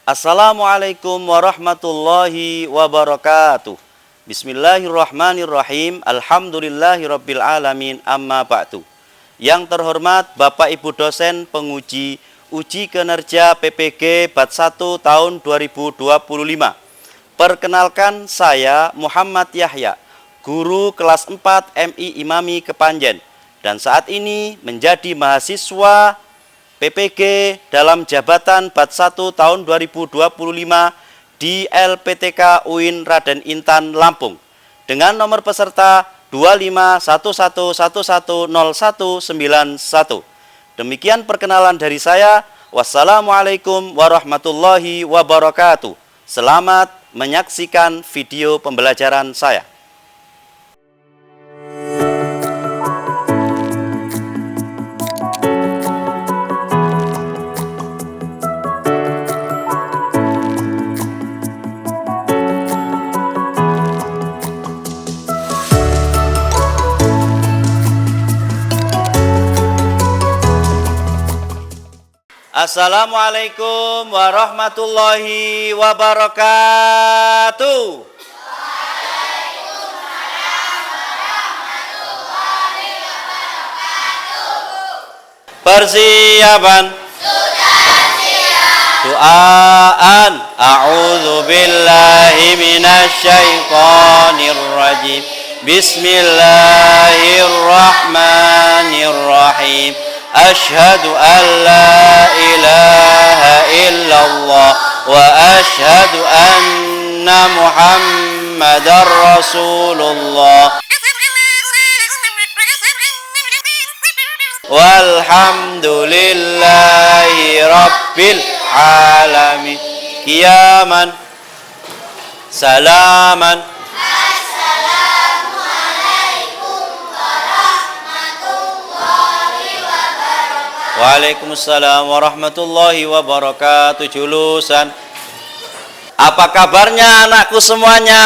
Assalamualaikum warahmatullahi wabarakatuh. Bismillahirrahmanirrahim. Alhamdulillahirabbil alamin. Amma ba'du. Yang terhormat Bapak Ibu dosen penguji uji kinerja PPG Bat 1 tahun 2025. Perkenalkan, saya Muhammad Yahya, guru kelas 4 MI Imami Kepanjen, dan saat ini menjadi mahasiswa PPG dalam jabatan Bat 1 tahun 2025 di LPTK UIN Raden Intan Lampung dengan nomor peserta 2511110191. Demikian perkenalan dari saya. Wassalamualaikum warahmatullahi wabarakatuh. Selamat menyaksikan video pembelajaran saya. Assalamualaikum warahmatullahi wabarakatuh. Persiapan sudah siap. Doaan. A'udzu billahi minasyaitonir rajim. Bismillahirrahmanirrahim. Asyhadu an la ilaha illallah wa asyhadu anna Muhammadar Rasulullah. Walhamdulillahi rabbil alamin. Qiyaman salaman. Waalaikumsalam warahmatullahi wabarakatuh. Julusan. Apa kabarnya anakku semuanya?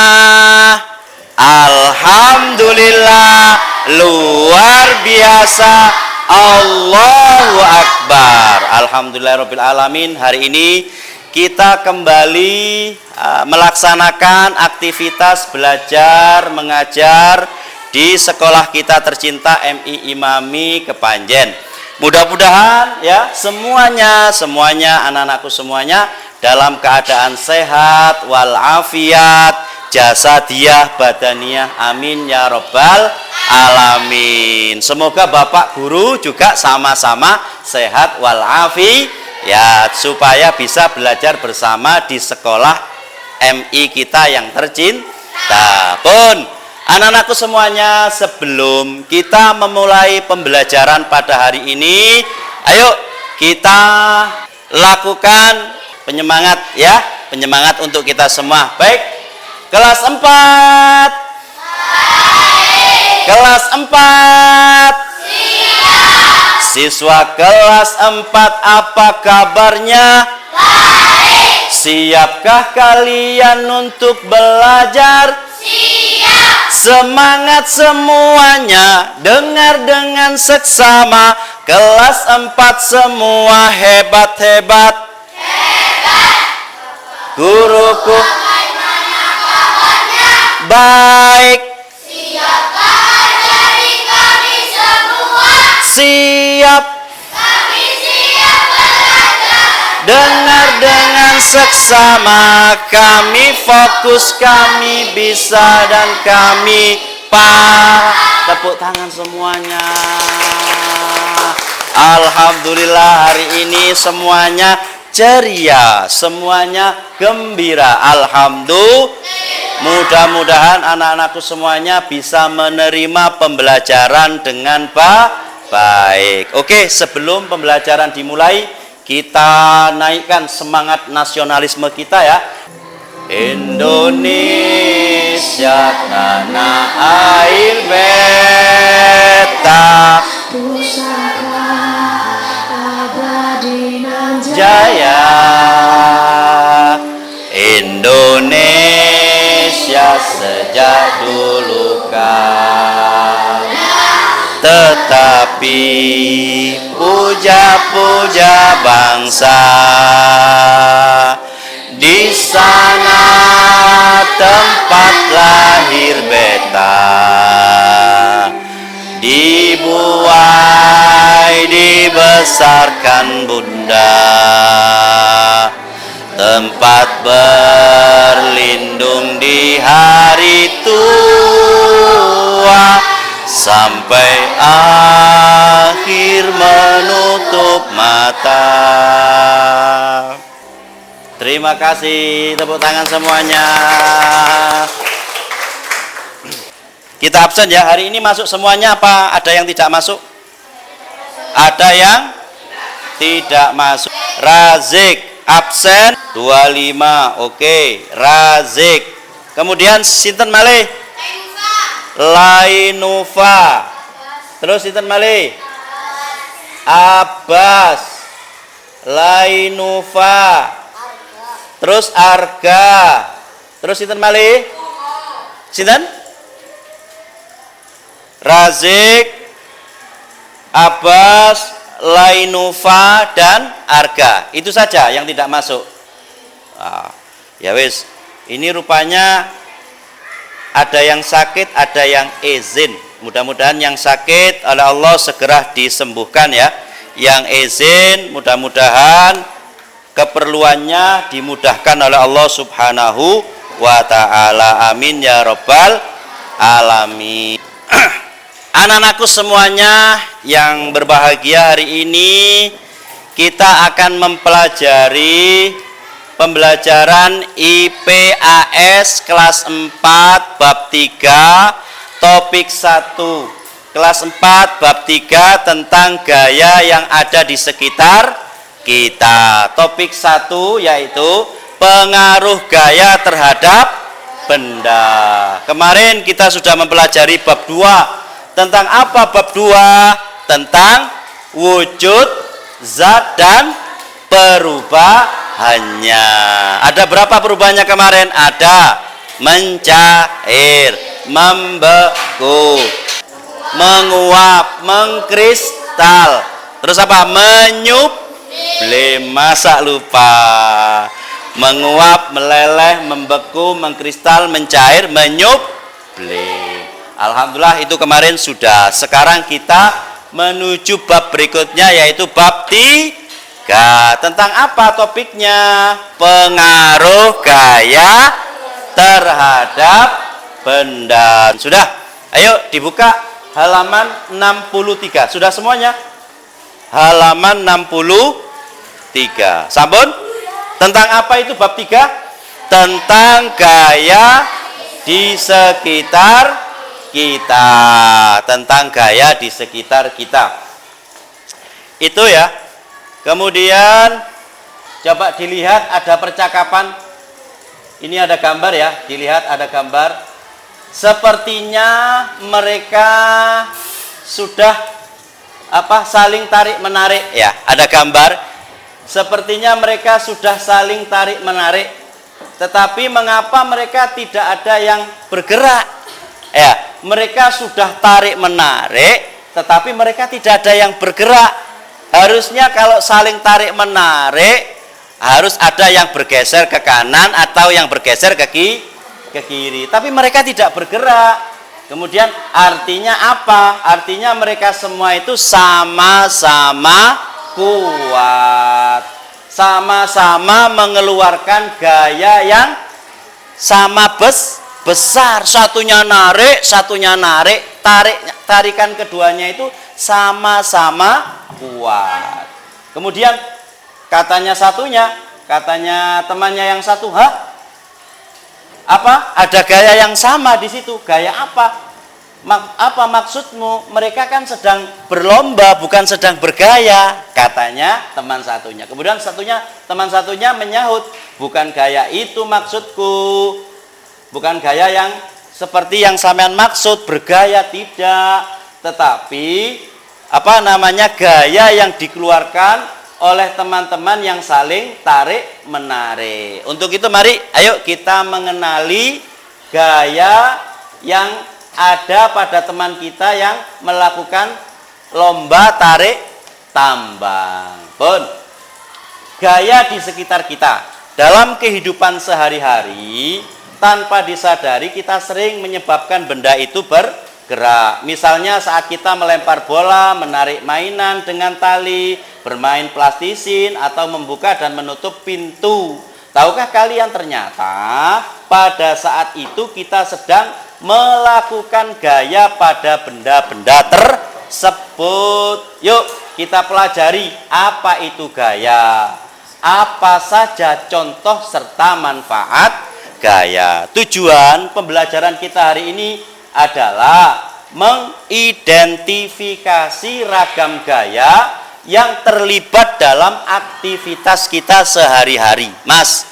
Alhamdulillah, luar biasa. Allahu Akbar. Alhamdulillahirabbil alamin. Hari ini kita kembali melaksanakan aktivitas belajar mengajar di sekolah kita tercinta MI Imami Kepanjen. Mudah-mudahan ya semuanya anak-anakku semuanya dalam keadaan sehat walafiat, jasadiyah, badaniyah. Amin ya robbal alamin. Semoga Bapak Guru juga sama-sama sehat walafiat supaya bisa belajar bersama di sekolah MI kita yang tercinta. Anak-anakku semuanya, sebelum kita memulai pembelajaran pada hari ini, ayo kita lakukan penyemangat ya, penyemangat untuk kita semua. Baik, kelas 4. Baik. Kelas 4. Siap. Siswa kelas 4, apa kabarnya? Baik. Siapkah kalian untuk belajar? Semangat semuanya, dengar dengan seksama. Kelas 4 semua hebat-hebat. Hebat. Guruku. Bagaimana kabarnya? Baik. Siapkah ajari kami semua? Siap. Kami siap belajar. Dengar dengan seksama, kami fokus, kami bisa, dan kami tepuk tangan semuanya. Alhamdulillah, hari ini semuanya ceria, semuanya gembira. Alhamdulillah. Mudah-mudahan anak-anakku semuanya bisa menerima pembelajaran dengan baik. Oke, sebelum pembelajaran dimulai, kita naikkan semangat nasionalisme kita ya. Indonesia tanah air beta, pusaka abadi nan jaya. Indonesia sejak dulu kala, tetapi puja-puja bangsa tempat lahir beta, dibuai dibesarkan bunda, tempat berlindung di hari tua, sampai akhir menutup mata. Terima kasih, tepuk tangan semuanya. Kita absen ya, hari ini masuk semuanya apa ada yang tidak masuk? Ada yang tidak masuk. Razik absen 25. Oke, Razik. Kemudian sinten malih? Lainufa. Terus sinten malih? Abbas. Lainufa. Terus Arga. Terus sinten malih? Sinten? Razik, Abbas, Lainufa dan Arga. Itu saja yang tidak masuk. Ya wis, ini rupanya ada yang sakit, ada yang izin. Mudah-mudahan yang sakit oleh Allah segera disembuhkan ya. Yang izin mudah-mudahan keperluannya dimudahkan oleh Allah Subhanahu wa ta'ala. Amin ya rabbal alamin. Anak-anakku semuanya yang berbahagia, hari ini kita akan mempelajari pembelajaran IPAS kelas 4 bab 3 topik 1. Kelas 4 bab 3 tentang gaya yang ada di sekitar kita. Topik 1 yaitu pengaruh gaya terhadap benda. Kemarin kita sudah mempelajari bab 2. Tentang apa bab 2? Tentang wujud, zat dan perubahannya. Ada berapa perubahannya kemarin? Ada mencair, membeku, menguap, mengkristal. Terus apa? Menyup. Masa lupa. Menguap, meleleh, membeku, mengkristal, mencair, menyup. Alhamdulillah itu kemarin sudah. Sekarang kita menuju bab berikutnya yaitu bab 3. Tentang apa topiknya? Pengaruh gaya terhadap benda. Sudah? Ayo dibuka halaman 63. Sudah semuanya? Halaman 63. Sampun? Tentang apa itu bab 3? Tentang gaya di sekitar kita. Tentang gaya di sekitar kita. Itu ya. Kemudian coba dilihat ada percakapan. Ini ada gambar ya. Dilihat ada gambar. Sepertinya mereka sudah saling tarik menarik ya, ada gambar. Sepertinya mereka sudah saling tarik menarik, tetapi mengapa mereka tidak ada yang bergerak ya? Mereka sudah tarik menarik, tetapi mereka tidak ada yang bergerak. Harusnya kalau saling tarik menarik harus ada yang bergeser ke kanan atau yang bergeser ke kiri, tapi mereka tidak bergerak. Kemudian artinya apa? Artinya mereka semua itu sama-sama kuat, sama-sama mengeluarkan gaya yang sama besar. Satunya narik, tarikan keduanya itu sama-sama kuat. Kemudian katanya temannya yang satu, ada gaya yang sama di situ. Gaya apa? Apa maksudmu? Mereka kan sedang berlomba, bukan sedang bergaya, katanya teman satunya. Kemudian teman satunya menyahut, bukan gaya itu maksudku, bukan gaya yang seperti yang sampean maksud, bergaya tidak, tetapi gaya yang dikeluarkan oleh teman-teman yang saling tarik menarik. Untuk itu mari ayo kita mengenali gaya yang ada pada teman kita yang melakukan lomba tarik tambang. Gaya di sekitar kita dalam kehidupan sehari-hari tanpa disadari kita sering menyebabkan benda itu bergerak. Misalnya saat kita melempar bola, menarik mainan dengan tali, bermain plastisin, atau membuka dan menutup pintu. Tahukah kalian ternyata pada saat itu kita sedang melakukan gaya pada benda-benda tersebut. Yuk kita pelajari apa itu gaya. Apa saja contoh serta manfaat gaya. Tujuan pembelajaran kita hari ini adalah mengidentifikasi ragam gaya yang terlibat dalam aktivitas kita sehari-hari. Mas,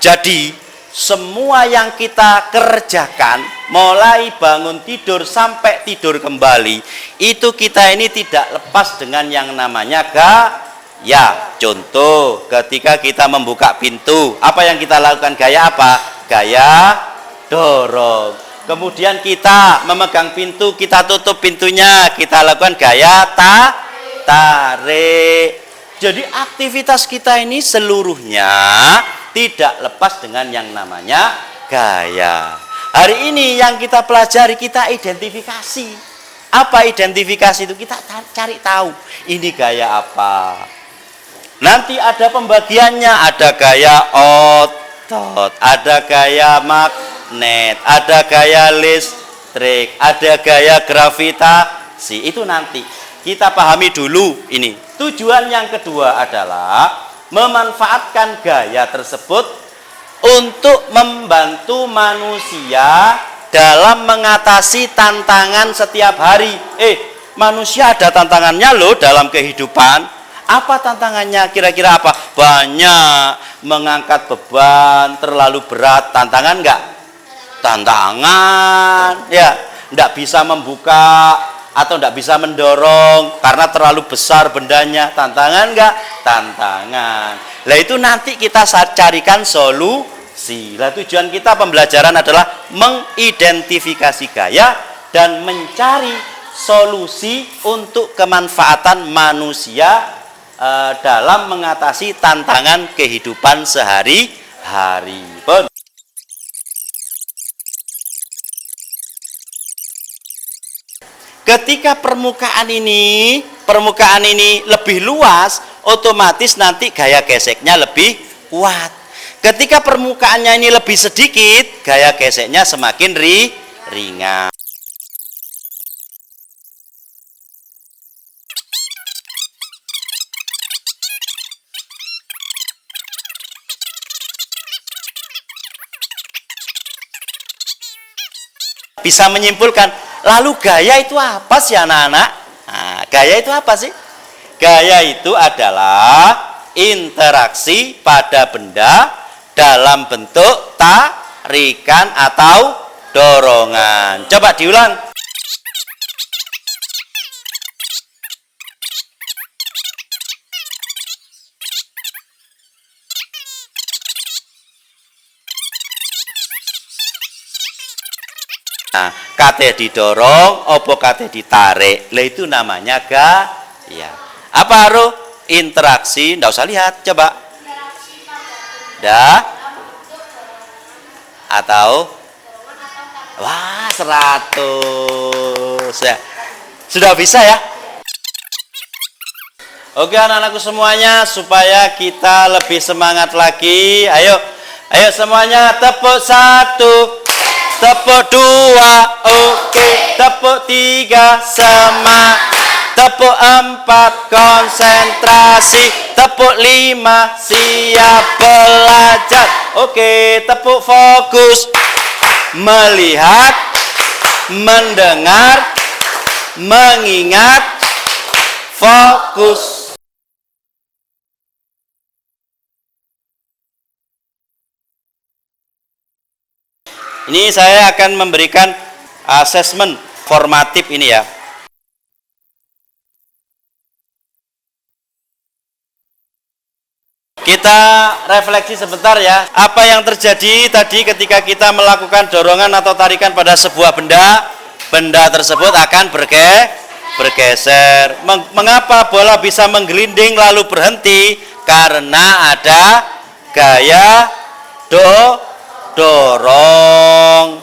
jadi semua yang kita kerjakan, mulai bangun tidur sampai tidur kembali, itu kita ini tidak lepas dengan yang namanya gaya. Contoh, ketika kita membuka pintu, apa yang kita lakukan? Gaya apa? Gaya dorong. Kemudian kita memegang pintu, kita tutup pintunya, kita lakukan gaya tarik. Jadi aktivitas kita ini seluruhnya tidak lepas dengan yang namanya gaya. Hari ini yang kita pelajari, kita identifikasi. Apa identifikasi itu? Kita cari tahu ini gaya apa. Nanti ada pembagiannya, ada gaya otot, ada gaya magnet, ada gaya listrik, ada gaya gravitasi. Itu nanti kita pahami dulu ini. Tujuan yang kedua adalah memanfaatkan gaya tersebut untuk membantu manusia dalam mengatasi tantangan setiap hari. Manusia ada tantangannya loh dalam kehidupan. Apa tantangannya? Kira-kira apa? Banyak. Mengangkat beban terlalu berat. Tantangan enggak? Tantangan. Ya, enggak bisa membuka atau enggak bisa mendorong karena terlalu besar bendanya. Tantangan enggak? Tantangan. Lah itu nanti kita carikan solusi. Lah tujuan kita pembelajaran adalah mengidentifikasi gaya dan mencari solusi untuk kemanfaatan manusia dalam mengatasi tantangan kehidupan sehari-hari. Ketika permukaan ini lebih luas, otomatis nanti gaya geseknya lebih kuat. Ketika permukaannya ini lebih sedikit, gaya geseknya semakin ringan. Bisa menyimpulkan, lalu gaya itu apa sih anak-anak? Nah, gaya itu apa sih? Gaya itu adalah interaksi pada benda dalam bentuk tarikan atau dorongan. Coba diulang. Nah, kate didorong, opo kate ditarik. Lah itu namanya gaya. Apa Haru? Interaksi, ndak usah lihat, coba. Atau wah, 100. Ya. Sudah bisa ya? Oke anak-anakku semuanya, supaya kita lebih semangat lagi. Ayo semuanya tepuk 1. Tepuk 2, oke. Tepuk 3, semangat. Tepuk 4, konsentrasi. Tepuk 5, siap belajar. Oke, tepuk fokus. Melihat, mendengar, mengingat, fokus. Ini saya akan memberikan asesmen formatif ini ya. Kita refleksi sebentar ya. Apa yang terjadi tadi ketika kita melakukan dorongan atau tarikan pada sebuah benda? Benda tersebut akan bergeser. Mengapa bola bisa menggelinding lalu berhenti? Karena ada gaya dorong.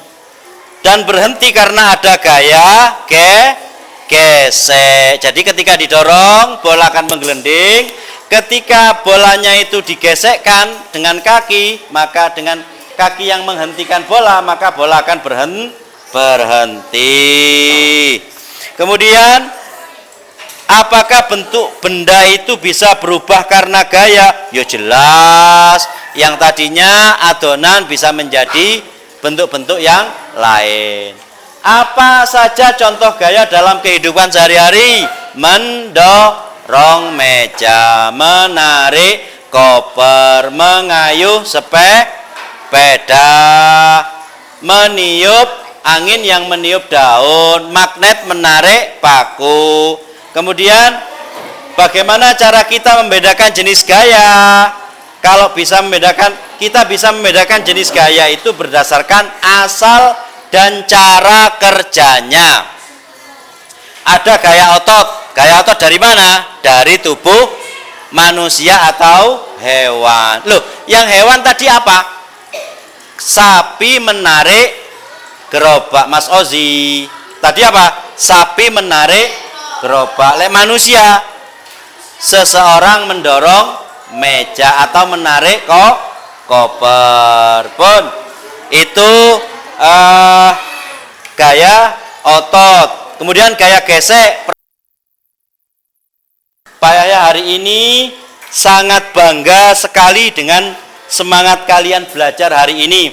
Dan berhenti karena ada gaya gesek. Jadi ketika didorong, bola akan menggelending. Ketika bolanya itu digesekkan dengan kaki, maka dengan kaki yang menghentikan bola, maka bola akan berhenti. Kemudian, apakah bentuk benda itu bisa berubah karena gaya? Ya jelas, yang tadinya adonan bisa menjadi bentuk-bentuk yang lain. Apa saja contoh gaya dalam kehidupan sehari-hari? Mendorong meja, menarik koper, mengayuh sepeda, meniup angin yang meniup daun, magnet menarik paku. Kemudian bagaimana cara kita membedakan jenis gaya? Kalau bisa kita bisa membedakan jenis gaya itu berdasarkan asal dan cara kerjanya. Ada gaya otot. Gaya otot dari mana? Dari tubuh manusia atau hewan. Loh, yang hewan tadi apa? Sapi menarik gerobak, Mas Ozi. Tadi apa? Sapi menarik gerobak. Lek manusia, seseorang mendorong meja atau menarik koper. Pun itu gaya otot. Kemudian gaya gesek. Saya hari ini sangat bangga sekali dengan semangat kalian belajar hari ini.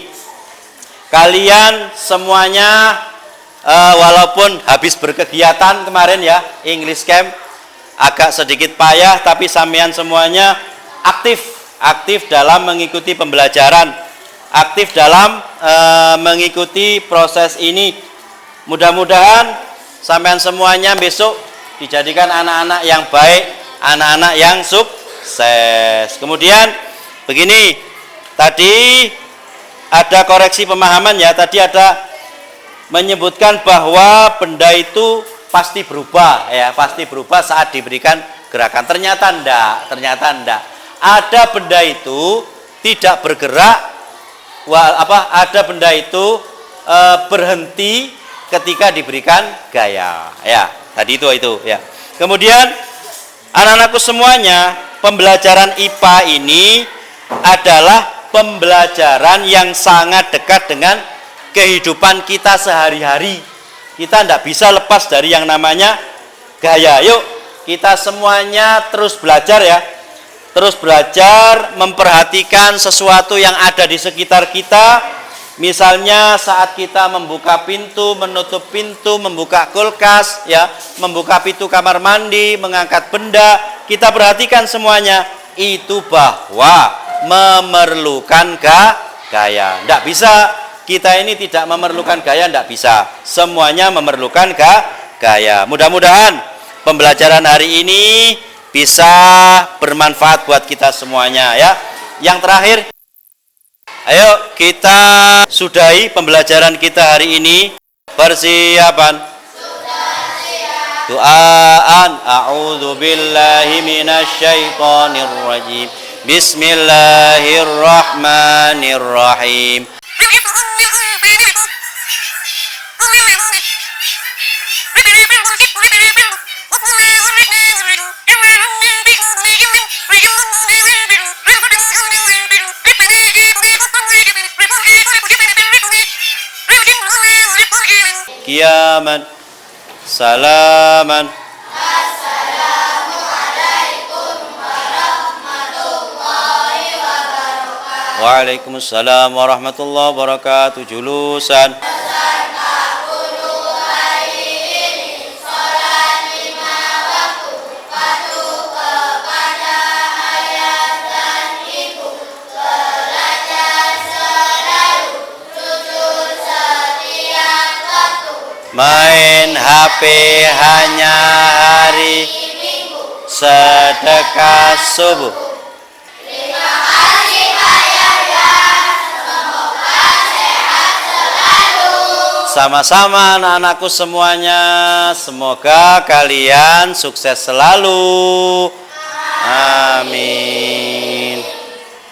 Kalian semuanya walaupun habis berkegiatan kemarin ya, English Camp agak sedikit payah, tapi sampean semuanya aktif dalam mengikuti pembelajaran, aktif dalam mengikuti proses ini. Mudah-mudahan sampean semuanya besok dijadikan anak-anak yang baik, anak-anak yang sukses. Kemudian begini, tadi ada koreksi pemahaman ya, tadi ada menyebutkan bahwa benda itu pasti berubah ya, pasti berubah saat diberikan gerakan. Ternyata enggak. Ada benda itu tidak bergerak, ada benda itu berhenti ketika diberikan gaya. Ya, tadi itu ya. Kemudian anak-anakku semuanya, pembelajaran IPA ini adalah pembelajaran yang sangat dekat dengan kehidupan kita sehari-hari. Kita tidak bisa lepas dari yang namanya gaya. Yuk, kita semuanya terus belajar ya. Terus belajar memperhatikan sesuatu yang ada di sekitar kita. Misalnya saat kita membuka pintu, menutup pintu, membuka kulkas, ya, membuka pintu kamar mandi, mengangkat benda, kita perhatikan semuanya. Itu bahwa memerlukan gaya. Tidak bisa kita ini tidak memerlukan gaya, tidak bisa. Semuanya memerlukan gaya. Mudah-mudahan pembelajaran hari ini bisa bermanfaat buat kita semuanya ya. Yang terakhir, ayo kita sudahi pembelajaran kita hari ini. Persiapan. Doaan. A'udzu billahi minasyaitonir rajim. Bismillahirrahmanirrahim. Qiyaman, salaman. Assalamualaikum warahmatullahi wabarakatuh. Waalaikumsalam warahmatullahi wabarakatuh. Julusan. Main HP hanya hari sedekah subuh. Terima kasih Pak Yahya, semoga sehat selalu. Sama-sama anak-anakku semuanya, semoga kalian sukses selalu. Amin.